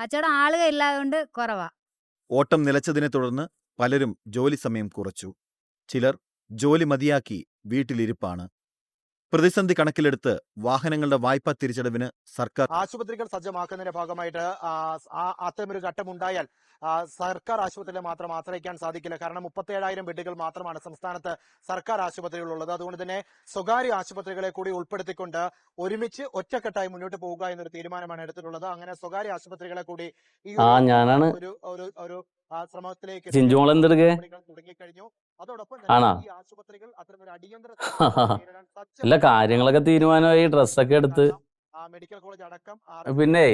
കച്ചവടം ആളുകൾ ഇല്ലാതുകൊണ്ട് കുറവാ. ഓട്ടം നിലച്ചതിനെ തുടർന്ന് പലരും ജോലി സമയം കുറച്ചു. ചിലർ ജോലി മതിയാക്കി വീട്ടിലിരിപ്പാണ്. പ്രതിസന്ധി കണക്കിലെടുത്ത് വാഹനങ്ങളുടെ വായ്പാ തിരിച്ചടവിന് സർക്കാർ ആശുപത്രികൾ സജ്ജമാക്കുന്നതിന്റെ ഭാഗമായിട്ട് അത്തരമൊരു ഘട്ടമുണ്ടായാൽ സർക്കാർ ആശുപത്രികളെ മാത്രം ആശ്രയിക്കാൻ സാധിക്കില്ല. കാരണം 37,000 ബെഡുകൾ മാത്രമാണ് സംസ്ഥാനത്ത് സർക്കാർ ആശുപത്രികളുള്ളത്. അതുകൊണ്ട് തന്നെ സ്വകാര്യ ആശുപത്രികളെ കൂടി ഉൾപ്പെടുത്തിക്കൊണ്ട് ഒരുമിച്ച് ഒറ്റക്കെട്ടായി മുന്നോട്ട് പോകുക എന്നൊരു തീരുമാനമാണ് എടുത്തിട്ടുള്ളത്. അങ്ങനെ സ്വകാര്യ ആശുപത്രികളെ കൂടി ഈ ഒരു ശ്രമത്തിലേക്ക് തുടങ്ങിക്കഴിഞ്ഞു. അതോടൊപ്പം ഈ ആശുപത്രികൾ അത്തരമൊരു അടിയന്തര എല്ലാ കാര്യങ്ങളൊക്കെ തീരുമാനമായി, ഡ്രസ്സൊക്കെ എടുത്ത്. മെഡിക്കൽ കോളേജ് അടക്കം പിന്നെ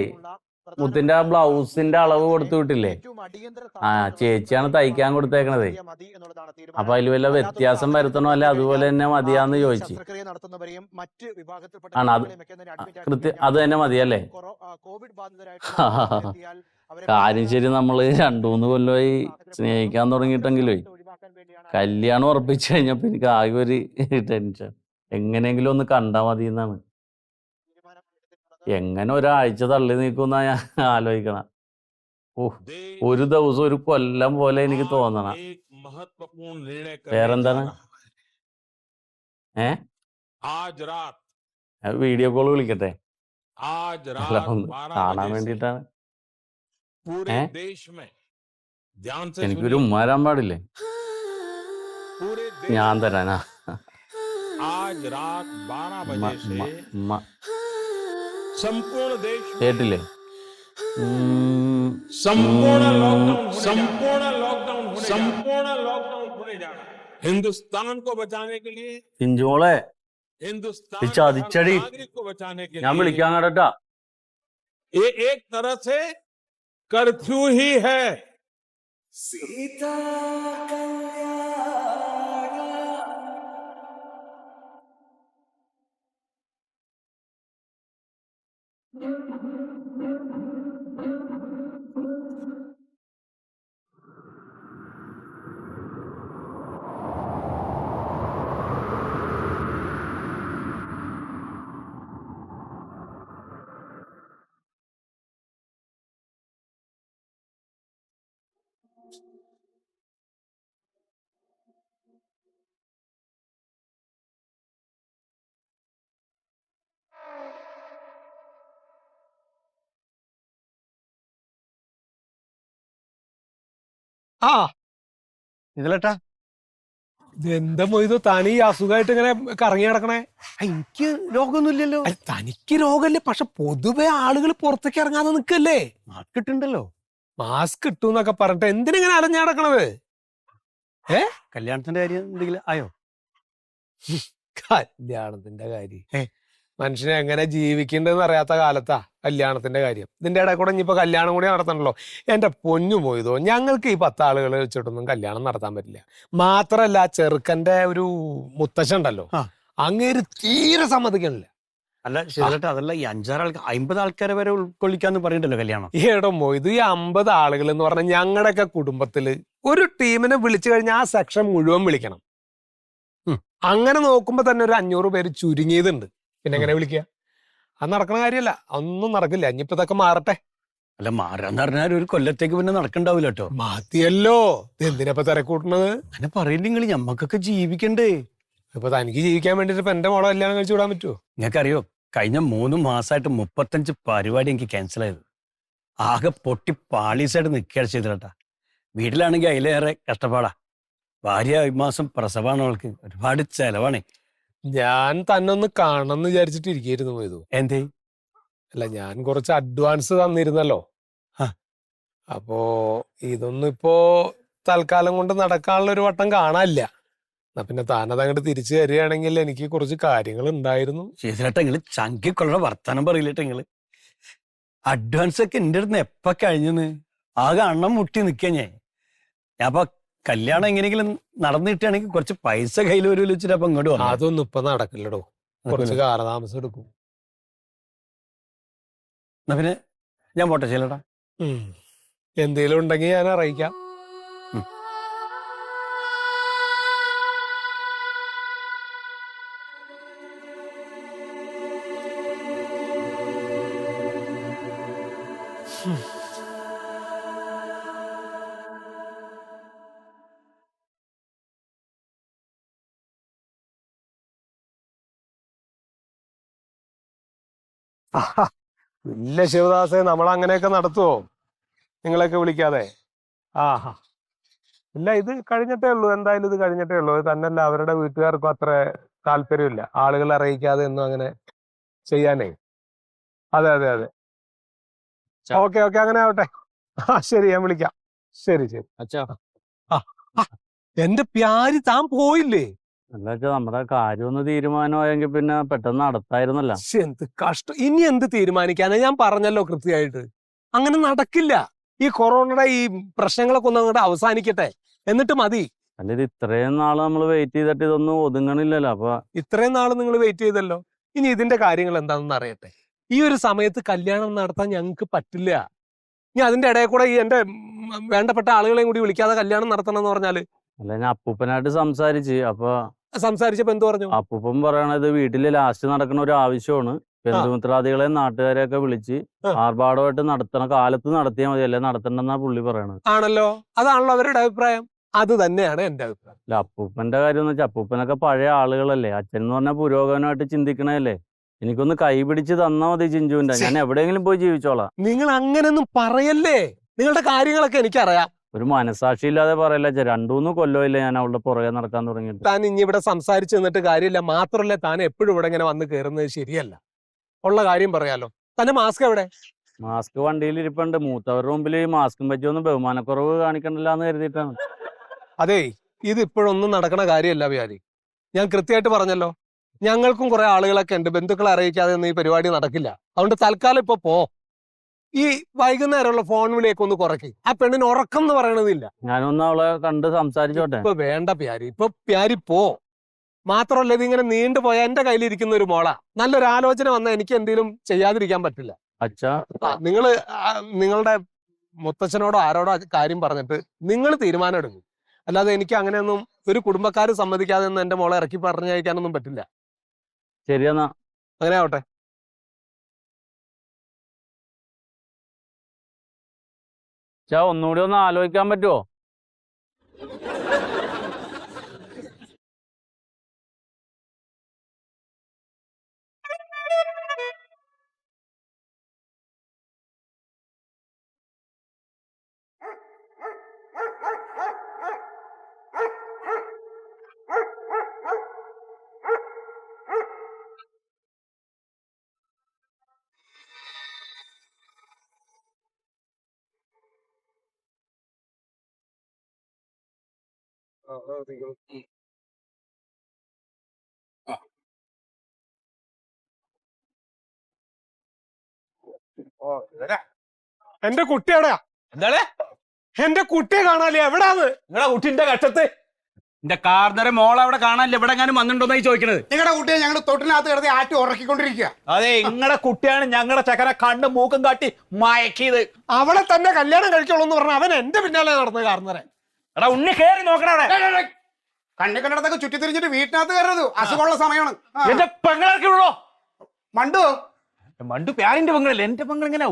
മുത്തിന്റെ ആ ബ്ലൗസിന്റെ അളവ് കൊടുത്തു വിട്ടില്ലേ? ചേച്ചിയാണ് തയ്ക്കാൻ കൊടുത്തേക്കണതേ. അപ്പൊ അതിൽ വല്ല വ്യത്യാസം വരുത്തണോ അല്ലെ അതുപോലെ തന്നെ മതിയാന്ന് ചോദിച്ചു. ആണ് അത് തന്നെ മതിയല്ലേ? കാര്യം ശരി, നമ്മള് 2-3 കൊല്ലമായി സ്നേഹിക്കാൻ തുടങ്ങിയിട്ടെങ്കിലേ കല്യാണം ഉറപ്പിച്ചു കഴിഞ്ഞപ്പോ എനിക്ക് ആകെ ഒരു ടെൻഷൻ. എങ്ങനെയെങ്കിലും ഒന്ന് കണ്ടാ മതി എന്നാണ്. എങ്ങനെ ഒരാഴ്ച തള്ളി നീക്കുന്നാ ഞാൻ ആലോചിക്കണം. ഒരു ദിവസം ഒരു കൊല്ലം പോലെ എനിക്ക് തോന്നണം. വേറെന്താണ്? വീഡിയോ കോൾ വിളിക്കട്ടെ? കാണാൻ വേണ്ടിട്ടാണ്. എനിക്കൊരു ഉമ്മ തരാൻ പാടില്ലേ? ഞാൻ തരാനാ? കേട്ടില്ലേ? പിഞ്ചോളെ ചതിച്ചടി, ഞാൻ വിളിക്കാൻ കേട്ടാ. एक तरह से कर्फ्यू ही है. सीता ഇതിലട്ടാ ഇതെന്താ മൊയ്തു തനി അസുഖമായിട്ട് ഇങ്ങനെ കറങ്ങി നടക്കണേ? എനിക്ക് രോഗമൊന്നുമില്ലല്ലോ. തനിക്ക് രോഗമല്ലേ, പക്ഷെ പൊതുവെ ആളുകൾ പുറത്തേക്ക് ഇറങ്ങാതെ നിൽക്കല്ലേ. മാസ്ക് ഇട്ടുണ്ടല്ലോ. മാസ്ക് ഇട്ടു എന്നൊക്കെ പറഞ്ഞിട്ട് എന്തിനിങ്ങനെ അലഞ്ഞു നടക്കണത്? കല്യാണത്തിന്റെ കാര്യം എന്തെങ്കിലും ആയോ? കല്യാണത്തിന്റെ കാര്യം മനുഷ്യനെ എങ്ങനെ ജീവിക്കേണ്ടതെന്ന് അറിയാത്ത കാലത്താ കല്യാണത്തിന്റെ കാര്യം. ഇതിന്റെ ഇടയിൽ കൂടെ ഇനിയിപ്പോ കല്യാണം കൂടി നടത്തണല്ലോ. എന്റെ പൊന്നു പോയതോ, ഞങ്ങൾക്ക് ഈ 10 ആളുകളെ വെച്ചിട്ടൊന്നും കല്യാണം നടത്താൻ പറ്റില്ല. മാത്രല്ല ചെറുക്കന്റെ ഒരു മുത്തശ്ശൻ ഉണ്ടല്ലോ, അങ്ങേര് തീരെ സമ്മതിക്കണില്ല. അല്ല ശരിയട്ടാ, അതല്ല ഈ 5-6 ആൾക്കാർ 50 ആൾക്കാരെ വരെ ഉൾക്കൊള്ളിക്കാന്ന് പറയണ്ടല്ലോ കല്യാണം. ഏടോ മൊയ്തു, ഈ 50 ആളുകൾ എന്ന് പറഞ്ഞാൽ ഞങ്ങളുടെയൊക്കെ കുടുംബത്തില് ഒരു ടീമിനെ വിളിച്ചു കഴിഞ്ഞാൽ ആ സെക്ഷൻ മുഴുവൻ വിളിക്കണം. അങ്ങനെ നോക്കുമ്പോ തന്നെ ഒരു 500 പേര് ചുരുങ്ങിയതുണ്ട്. പിന്നെ എങ്ങനെ വിളിക്കുക? അത് നടക്കണ കാര്യമല്ല, ഒന്നും നടക്കില്ല. ഇനിയിപ്പോ ഇതൊക്കെ മാറട്ടെ. അല്ല മാറാന്ന് പറഞ്ഞാൽ ഒരു കൊല്ലത്തേക്ക് പിന്നെ നടക്കണ്ടാവില്ല കേട്ടോ. മതിയല്ലോ, എന്തിനപ്പോ തിരക്കൂട്ടണത്? അങ്ങനെ പറയില്ല നിങ്ങൾ, ഞമ്മക്കൊക്കെ ജീവിക്കണ്ടേ. ഇപ്പൊ തനിക്ക് ജീവിക്കാൻ വേണ്ടിട്ട് ഇപ്പൊ എന്റെ മോളെ കല്യാണം കഴിച്ചു വിടാൻ പറ്റുമോ? നിങ്ങൾക്കറിയോ, കഴിഞ്ഞ 3 മാസമായിട്ട് 35 പരിപാടി എനിക്ക് ക്യാൻസൽ ആയത്. ആകെ പൊട്ടി പാളീസായിട്ട് നിൽക്കുകയാണ് ചെയ്തേട്ടാ. വീട്ടിലാണെങ്കിൽ അതിലേറെ കഷ്ടപ്പാടാ. ഭാര്യ ഈ മാസം പ്രസവമാണ്, അവൾക്ക് ഒരുപാട് ചെലവാണേ. ഞാൻ തന്നെ ഒന്ന് കാണണമെന്ന് വിചാരിച്ചിട്ട് ഇരിക്കുന്നു പോയതു. എന്തേ? അല്ല, ഞാൻ കുറച്ച് അഡ്വാൻസ് തന്നിരുന്നല്ലോ. അപ്പോ ഇതൊന്നും ഇപ്പോ തൽക്കാലം കൊണ്ട് നടക്കാനുള്ള ഒരു വട്ടം കാണാനില്ല. എന്നാ പിന്നെ താനത് അങ്ങോട്ട് തിരിച്ചു തരികയാണെങ്കിൽ എനിക്ക് കുറച്ച് കാര്യങ്ങൾ ഉണ്ടായിരുന്നു. ശരിയേട്ടാ, നിങ്ങള് ചങ്കിക്കൊള്ള വർത്താനം പറയില്ലേട്ടാ. നിങ്ങള് അഡ്വാൻസ് ഒക്കെ എന്റെ അടുത്ത് എപ്പ കഴിഞ്ഞെന്ന് ആകെ അണ്ണം മുട്ടി നിൽക്കുക. ഞാൻ അപ്പൊ കല്യാണം എങ്ങനെയെങ്കിലും നടന്നു കിട്ടുകയാണെങ്കിൽ കുറച്ച് പൈസ കയ്യിൽ ഒരു വെച്ചിട്ട് അപ്പൊ ഇങ്ങോട്ട് വന്നു. അതൊന്നും ഇപ്പൊ നടക്കില്ലടോ, കുറച്ച് കാലതാമസം എടുക്കും. എന്നാ പിന്നെ ഞാൻ പോട്ടെ ചേട്ടാ. എന്തേലും ഉണ്ടെങ്കിൽ ഞാൻ അറിയിക്കാം. ഇല്ല ശിവദാസേ, നമ്മൾ അങ്ങനെയൊക്കെ നടത്തുവോ നിങ്ങളെയൊക്കെ വിളിക്കാതെ? ആഹാ, ഇല്ല, ഇത് കഴിഞ്ഞിട്ടേ ഉള്ളൂ. എന്തായാലും ഇത് കഴിഞ്ഞിട്ടേ ഉള്ളൂ. അത് തന്നെയല്ല, അവരുടെ വീട്ടുകാർക്കും അത്ര താല്പര്യമില്ല ആളുകളെ അറിയിക്കാതെ ഒന്നും അങ്ങനെ ചെയ്യാനേ. അതെ അതെ അതെ, ഓക്കെ ഓക്കെ, അങ്ങനെ ആവട്ടെ. ശരി, ഞാൻ വിളിക്കാം. ശരി ശരി. അച്ഛാ, എന്റെ പ്യാരി, താൻ പോയില്ലേ? എന്താ വെച്ചാ നമ്മുടെ കാര്യം ഒന്ന് തീരുമാനമായെങ്കിൽ പിന്നെ പെട്ടെന്ന് നടത്തായിരുന്നല്ല. ശ്ശെ, എന്ത് കഷ്ടം. ഇനി എന്ത് തീരുമാനിക്കാനാ? ഞാൻ പറഞ്ഞല്ലോ കൃത്യമായിട്ട്, അങ്ങനെ നടക്കില്ല. ഈ കൊറോണയുടെ ഈ പ്രശ്നങ്ങളൊക്കെ ഒന്ന് അങ്ങോട്ട് അവസാനിക്കട്ടെ, എന്നിട്ട് മതി. അല്ല, ഇത് ഇത്രയും നാള് നമ്മൾ വെയിറ്റ് ചെയ്തിട്ട് ഇതൊന്നും ഒതുങ്ങണില്ലല്ലോ. അപ്പൊ ഇത്രയും നാൾ നിങ്ങൾ വെയിറ്റ് ചെയ്തല്ലോ, ഇനി ഇതിന്റെ കാര്യങ്ങൾ എന്താണെന്ന് അറിയട്ടെ. ഈ ഒരു സമയത്ത് കല്യാണം നടത്താൻ ഞങ്ങൾക്ക് പറ്റില്ല. ഇനി അതിന്റെ ഇടയിൽ കൂടെ ഈ എന്റെ വേണ്ടപ്പെട്ട ആളുകളെയും കൂടി വിളിക്കാതെ കല്യാണം നടത്തണം എന്ന് പറഞ്ഞാല്. അല്ല, ഞാൻ അപ്പൂപ്പനായിട്ട് സംസാരിച്ച്. അപ്പൊ സംസാരിച്ചപ്പോ എന്ത് പറഞ്ഞു? അപ്പൂപ്പൻ പറയണത് വീട്ടില് ലാസ്റ്റ് നടക്കുന്ന ഒരു ആവശ്യമാണ്. ബന്ധുമിത്രാദികളെയും നാട്ടുകാരെയൊക്കെ വിളിച്ച് ആർഭാടമായിട്ട് നടത്തണ കാലത്ത് നടത്തിയാൽ മതി, അല്ലെ നടത്തണ്ടെന്നാ പുള്ളി പറയണത്. ആണല്ലോ, അതാണല്ലോ അവരുടെ അഭിപ്രായം. അത് തന്നെയാണ് എന്റെ അഭിപ്രായം. അല്ല, അപ്പൂപ്പന്റെ കാര്യം എന്ന് വെച്ചാൽ അപ്പൂപ്പനൊക്കെ പഴയ ആളുകളല്ലേ. അച്ഛൻ എന്ന് പറഞ്ഞാൽ പുരോഗമനമായിട്ട് ചിന്തിക്കണല്ലേ. എനിക്കൊന്ന് കൈ പിടിച്ച് തന്നാ മതി ചിഞ്ചുവിന്റെ. ഞാൻ എവിടെയെങ്കിലും പോയി ജീവിച്ചോളാം. നിങ്ങൾ അങ്ങനെയൊന്നും പറയല്ലേ, നിങ്ങളുടെ കാര്യങ്ങളൊക്കെ എനിക്കറിയാം. ഒരു മനസാക്ഷി ഇല്ലാതെ പറയല്ല. 2-3 കൊല്ലമില്ല ഞാൻ അവളുടെ പുറകെ നടക്കാൻ തുടങ്ങിയിട്ട്. താൻ ഇനി ഇവിടെ സംസാരിച്ചു നിന്നിട്ട് കാര്യമില്ല. മാത്രമല്ല, താൻ എപ്പോഴും ഇവിടെ ഇങ്ങനെ വന്ന് കയറുന്നത് ശരിയല്ല. ഉള്ള കാര്യം പറയാലോ. തന്റെ മാസ്ക് എവിടെ? മാസ്ക് വണ്ടിയിൽ ഇരിപ്പുണ്ട്. മൂത്തവരുടെ മുമ്പിൽ ഈ മാസ്കും പറ്റിയൊന്നും ബഹുമാനക്കുറവ് കാണിക്കണില്ല എന്ന് കരുതിയിട്ടാണ്. അതേ, ഇത് ഇപ്പോഴൊന്നും നടക്കണ കാര്യമല്ല വ്യാരി. ഞാൻ കൃത്യമായിട്ട് പറഞ്ഞല്ലോ, ഞങ്ങൾക്കും കുറെ ആളുകളൊക്കെ ഉണ്ട്. ബന്ധുക്കളെ അറിയിക്കാതെ ഒന്നും ഈ പരിപാടി നടക്കില്ല. അതുകൊണ്ട് തൽക്കാലം ഇപ്പൊ പോ. ഈ വൈകുന്നേരമുള്ള ഫോൺ വിളിയൊക്കെ ഒന്ന് കുറയ്ക്ക്. ആ പെണ്ണിന് ഉറക്കം എന്ന് പറയണതില്ല. ഞാനൊന്ന് അവളെ കണ്ട് സംസാരിച്ചോട്ടെ. ഇപ്പൊ വേണ്ട പ്യാരി, ഇപ്പൊ പ്യാരി പോ. മാത്രമല്ല, ഇത് ഇങ്ങനെ നീണ്ടുപോയ എന്റെ കയ്യിലിരിക്കുന്ന ഒരു മോള. നല്ലൊരു ആലോചന വന്നാൽ എനിക്ക് എന്തെങ്കിലും ചെയ്യാതിരിക്കാൻ പറ്റില്ല. അച്ഛാ, നിങ്ങള് നിങ്ങളുടെ മുത്തച്ഛനോടോ ആരോടോ കാര്യം പറഞ്ഞിട്ട് നിങ്ങൾ തീരുമാനം എടുക്കും. അല്ലാതെ എനിക്ക് അങ്ങനെയൊന്നും ഒരു കുടുംബക്കാർ സമ്മതിക്കാതെ ഒന്നും എന്റെ മോളെ ഇറക്കി പറഞ്ഞയക്കാനൊന്നും പറ്റില്ല. ശരിയെന്നാ. അങ്ങനെ ആവട്ടെ. അച്ഛാ, ഒന്നുകൂടി ഒന്ന് ആലോചിക്കാൻ പറ്റുമോ? എന്റെ കുട്ടി എവിടെയാ? എന്താണ് എന്റെ കുട്ടിയെ കാണാല്ലേ? എവിടാന്ന്? നിങ്ങളുടെ കുട്ടിന്റെ കക്ഷത്ത് എന്റെ കാർന്നര മോൾ അവിടെ കാണാനില്ല. എവിടെ എങ്ങാനും വന്നിട്ടുണ്ടോന്നായി ചോദിക്കണത്. നിങ്ങളുടെ കുട്ടിയെ ഞങ്ങൾ തൊട്ടിനകത്ത് കിടത്തി ആറ്റി ഉറക്കിക്കൊണ്ടിരിക്കുക. അതെ, നിങ്ങളുടെ കുട്ടിയാണ് ഞങ്ങളുടെ ചക്കര കണ്ണ് മൂക്കും കാട്ടി മയക്കിയത്. അവളെ തന്നെ കല്യാണം കഴിക്കുള്ളൂ എന്ന് പറഞ്ഞ അവൻ എന്റെ പിന്നാലെ നടന്നത് കാർന്നരെ. എടാ, ഉണ്ണി കേറി നോക്കണേ. കണ്ണി കണ്ടിടത്തൊക്കെ ചുറ്റിത്തിരിഞ്ഞിട്ട് വീട്ടിനകത്ത് കയറരുത്. അസുഖമുള്ള സമയമാണ്. എന്റെ പെങ്ങളൊക്കെ ഉള്ളോ? മണ്ടു മണ്ടു പ്യാരിന്റെ പെങ്ങളല്ലേ. എന്റെ പെങ്ങൾ എങ്ങനെ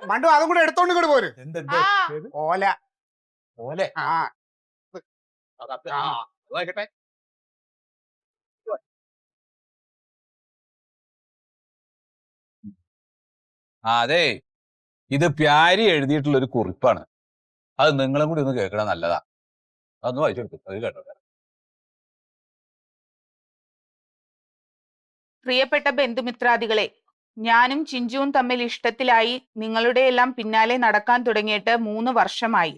മണ്ടു അതും കൂടെ എടുത്തോണ്ട് ഇങ്ങോട്ട് പോര്. ഓല ഓലെ ആ അതെ, ഇത് പ്യാരി എഴുതിയിട്ടുള്ള ഒരു കുറിപ്പാണ്. അത് നിങ്ങളും കൂടി ഒന്ന് കേൾക്കണം, നല്ലതാ. അതൊന്ന് വായിച്ചെടുത്തു, അത് കേട്ടോ. പ്രിയപ്പെട്ട ബന്ധുമിത്രാദികളെ, ഞാനും ചിഞ്ചുവും തമ്മിൽ ഇഷ്ടത്തിലായി നിങ്ങളുടെ എല്ലാം പിന്നാലെ നടക്കാൻ തുടങ്ങിയിട്ട് 3 വർഷമായി.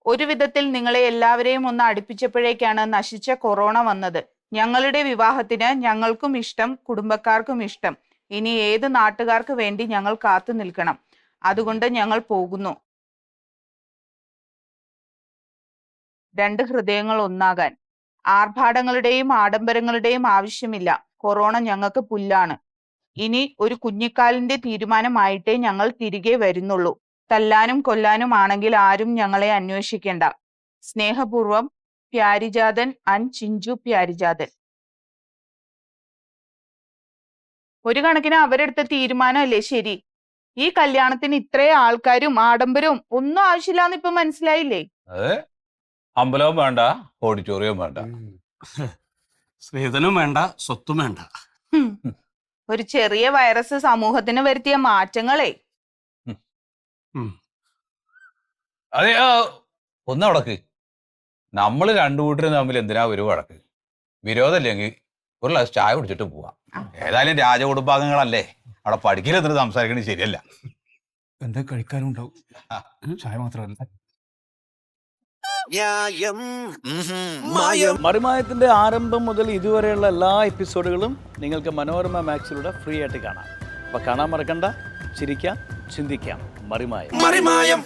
ഒരു വിധത്തിൽ നിങ്ങളെ എല്ലാവരെയും ഒന്ന് അടുപ്പിച്ചപ്പോഴേക്കാണ് നശിച്ച കൊറോണ വന്നത്. ഞങ്ങളുടെ വിവാഹത്തിന് ഞങ്ങൾക്കും ഇഷ്ടം, കുടുംബക്കാർക്കും ഇഷ്ടം. ഇനി ഏത് നാട്ടുകാർക്ക് വേണ്ടി ഞങ്ങൾ കാത്തു നിൽക്കണം? അതുകൊണ്ട് ഞങ്ങൾ പോകുന്നു. 2 ഹൃദയങ്ങൾ ഒന്നാകാൻ. ആർഭാടങ്ങളുടെയും ആഡംബരങ്ങളുടെയും ആവശ്യമില്ല. കൊറോണ ഞങ്ങൾക്ക് പുല്ലാണ്. ഇനി ഒരു കുഞ്ഞിക്കാലിന്റെ തീരുമാനമായിട്ടേ ഞങ്ങൾ തിരികെ വരുന്നുള്ളൂ. തല്ലാനും കൊല്ലാനും ആണെങ്കിൽ ആരും ഞങ്ങളെ അന്വേഷിക്കേണ്ട. സ്നേഹപൂർവം, പ്യാരിജാതൻ ആൻഡ് ചിഞ്ചു പ്യാരിജാതൻ. ഒരു കണക്കിന് അവരെടുത്ത തീരുമാനമല്ലേ ശരി? ഈ കല്യാണത്തിന് ഇത്രയും ആൾക്കാരും ആഡംബരവും ഒന്നും ആവശ്യമില്ലാന്ന് ഇപ്പൊ മനസ്സിലായില്ലേ? അതെ, അമ്പലവും വേണ്ട, ഓഡിറ്റോറിയവും വേണ്ട, സ്ത്രീധനും വേണ്ട, സ്വത്തും വേണ്ട. ഒരു ചെറിയ വൈറസ് സമൂഹത്തിന് വരുത്തിയ മാറ്റങ്ങളെ. അതെ, ഒന്ന് വടക്ക്. നമ്മൾ രണ്ടു കൂട്ടരും തമ്മിൽ എന്തിനാ ഒരു വഴക്ക്? വിരോധമില്ലെങ്കിൽ ഒരു ഗ്ലാസ് ചായ കുടിച്ചിട്ട് പോവാം. ഏതായാലും രാജകുടുംബാംഗങ്ങളല്ലേ, അവിടെ പഠിക്കലെന്നിട്ട് സംസാരിക്കണത് ശരിയല്ല. എന്താ കഴിക്കാനും ഉണ്ടാവും, ചായ മാത്രമല്ല. മറിമായത്തിന്റെ ആരംഭം മുതൽ ഇതുവരെയുള്ള എല്ലാ എപ്പിസോഡുകളും നിങ്ങൾക്ക് മനോരമ മാക്സിലൂടെ ഫ്രീ ആയിട്ട് കാണാം. അപ്പൊ കാണാൻ മറക്കണ്ട. ചിരിക്കാം, ചിന്തിക്കാം. മറിമായം.